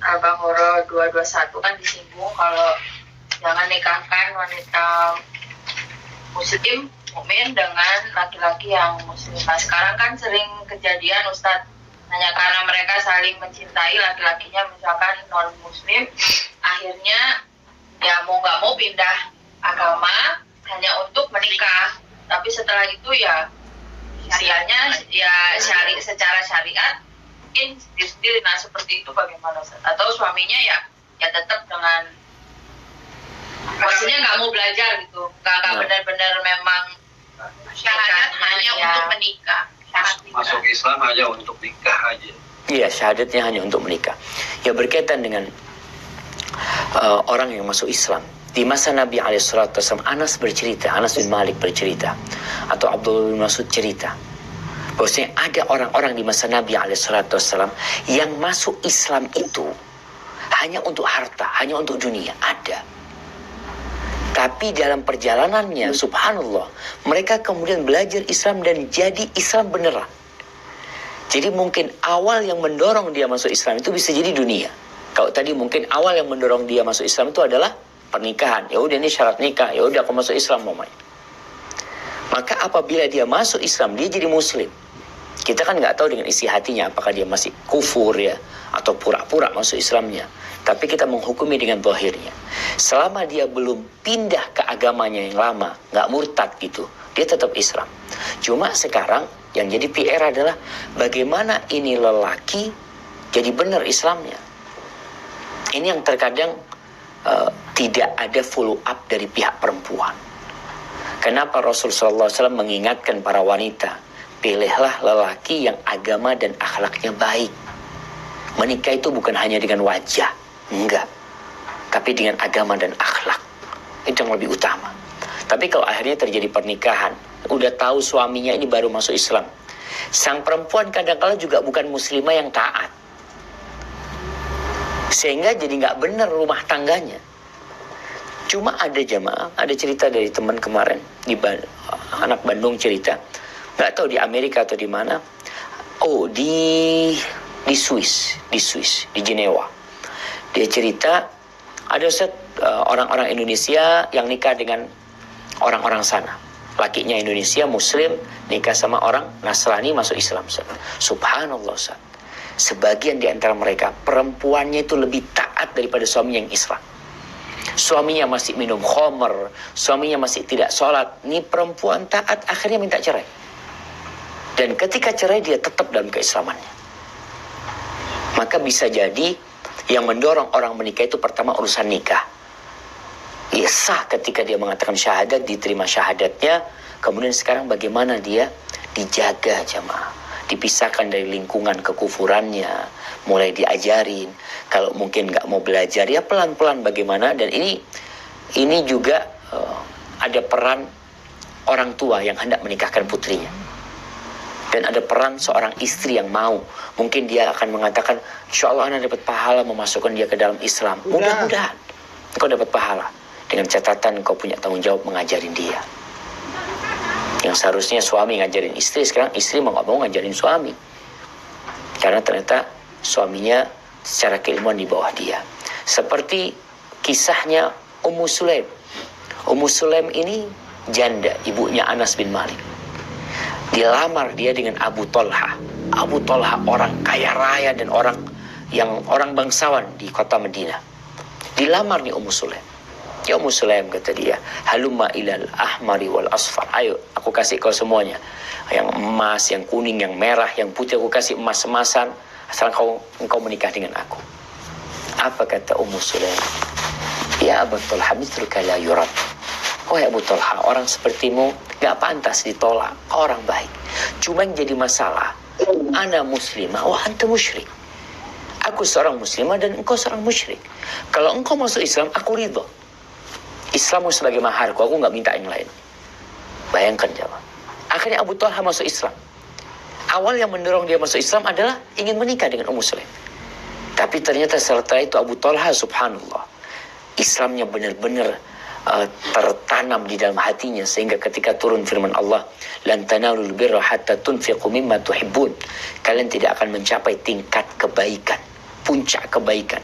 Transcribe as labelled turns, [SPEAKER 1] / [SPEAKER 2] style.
[SPEAKER 1] Al-Baqarah 221 kan disinggung kalau jangan nikahkan wanita muslim mukmin dengan laki-laki yang muslim. Nah, sekarang kan sering kejadian Ustadz, hanya karena mereka saling mencintai laki-lakinya misalkan non muslim, akhirnya ya mau nggak mau pindah agama hanya untuk menikah. Tapi setelah itu ya istilahnya ya secara syariat mungkin sendiri. Nah, seperti itu bagaimana Ustaz? Atau suaminya ya tetap dengan maksudnya nggak mau belajar gitu, nggak benar-benar memang
[SPEAKER 2] syahadat hanya untuk menikah.
[SPEAKER 3] Masuk Islam hanya untuk nikah aja.
[SPEAKER 4] Iya, syahadatnya hanya untuk menikah. Ya, berkaitan dengan orang yang masuk Islam. Di masa Nabi SAW, Anas bin Malik bercerita, atau Abdullah bin Mas'ud cerita, bahwasanya ada orang-orang di masa Nabi SAW yang masuk Islam itu hanya untuk harta, hanya untuk dunia. Ada. Tapi dalam perjalanannya, subhanallah, mereka kemudian belajar Islam dan jadi Islam beneran. Jadi mungkin awal yang mendorong dia masuk Islam itu bisa jadi dunia. Kalau tadi mungkin awal yang mendorong dia masuk Islam itu adalah pernikahan. Ya udah, ini syarat nikah. Ya udah, aku masuk Islam mamanya. Maka apabila dia masuk Islam, dia jadi muslim. Kita kan nggak tahu dengan isi hatinya apakah dia masih kufur ya atau pura-pura masuk Islamnya. Tapi kita menghukumi dengan zahirnya. Selama dia belum pindah ke agamanya yang lama, nggak murtad gitu, dia tetap Islam. Cuma sekarang yang jadi PR adalah bagaimana ini lelaki jadi benar Islamnya. Ini yang terkadang tidak ada follow up dari pihak perempuan. Kenapa Rasulullah SAW mengingatkan para wanita, pilihlah lelaki yang agama dan akhlaknya baik. Menikah itu bukan hanya dengan wajah, enggak, tapi dengan agama dan akhlak. Itu yang lebih utama. Tapi kalau akhirnya terjadi pernikahan, udah tahu suaminya ini baru masuk Islam, sang perempuan kadang-kala juga bukan muslimah yang taat, sehingga jadi nggak benar rumah tangganya. Cuma ada jamaah, ada cerita dari teman kemarin anak Bandung cerita, nggak tahu di Amerika atau di mana. Oh, di Swiss, di Jenewa. Dia cerita ada orang-orang Indonesia yang nikah dengan orang-orang sana. Lakinya Indonesia Muslim nikah sama orang Nasrani masuk Islam. Subhanallah, Ustaz. Sebagian di antara mereka perempuannya itu lebih taat daripada suami yang Islam. Suaminya masih minum khamr, suaminya masih tidak sholat. Ini perempuan taat akhirnya minta cerai. Dan ketika cerai dia tetap dalam keislamannya. Maka bisa jadi yang mendorong orang menikah itu pertama urusan nikah. Ya sah ketika dia mengatakan syahadat, diterima syahadatnya. Kemudian sekarang bagaimana dia dijaga jamaah, dipisahkan dari lingkungan kekufurannya, mulai diajarin. Kalau mungkin nggak mau belajar ya pelan-pelan bagaimana. Dan ini juga ada peran orang tua yang hendak menikahkan putrinya. Dan ada peran seorang istri yang mau. Mungkin dia akan mengatakan, insya Allah anak dapat pahala memasukkan dia ke dalam Islam. Mudah-mudahan engkau dapat pahala. Dengan catatan engkau punya tanggung jawab mengajarin dia. Yang seharusnya suami ngajarin istri, sekarang istri mau nggak mau ngajarin suami. Karena ternyata suaminya secara keilmuan di bawah dia. Seperti kisahnya Ummu Sulaim. Ummu Sulaim ini janda, ibunya Anas bin Malik. Dilamar dia dengan Abu Talha. Abu Talha orang kaya raya dan orang bangsawan di kota Madinah. Dilamar nih Ummu Sulaim. Ya Ummu Sulaim, kata dia, halumma ilal ahmari wal asfar. Ayo, aku kasih kau semuanya. Yang emas, yang kuning, yang merah, yang putih, aku kasih emas-emasan. Asal engkau menikah dengan aku. Apa kata Ummu Sulaim? Ya Abu Talha, mitruka la yurad. Oh ya Abu Talha, orang sepertimu gak pantas ditolak. Orang baik. Cuma yang jadi masalah, ana muslimah wa anta musyrik. Aku seorang muslimah dan engkau seorang musyrik. Kalau engkau masuk Islam, aku ridho. Islammu sebagai maharku, aku gak minta yang lain. Bayangkan jawab. Akhirnya Abu Talha masuk Islam. Awal yang mendorong dia masuk Islam adalah ingin menikah dengan Ummu Sulaim. Tapi ternyata setelah itu Abu Talha, subhanallah, Islamnya benar-benar tertanam di dalam hatinya, sehingga ketika turun firman Allah, lan tanalul birra hatta tunfiqu mimma tuhibbun, kalian tidak akan mencapai tingkat kebaikan puncak kebaikan.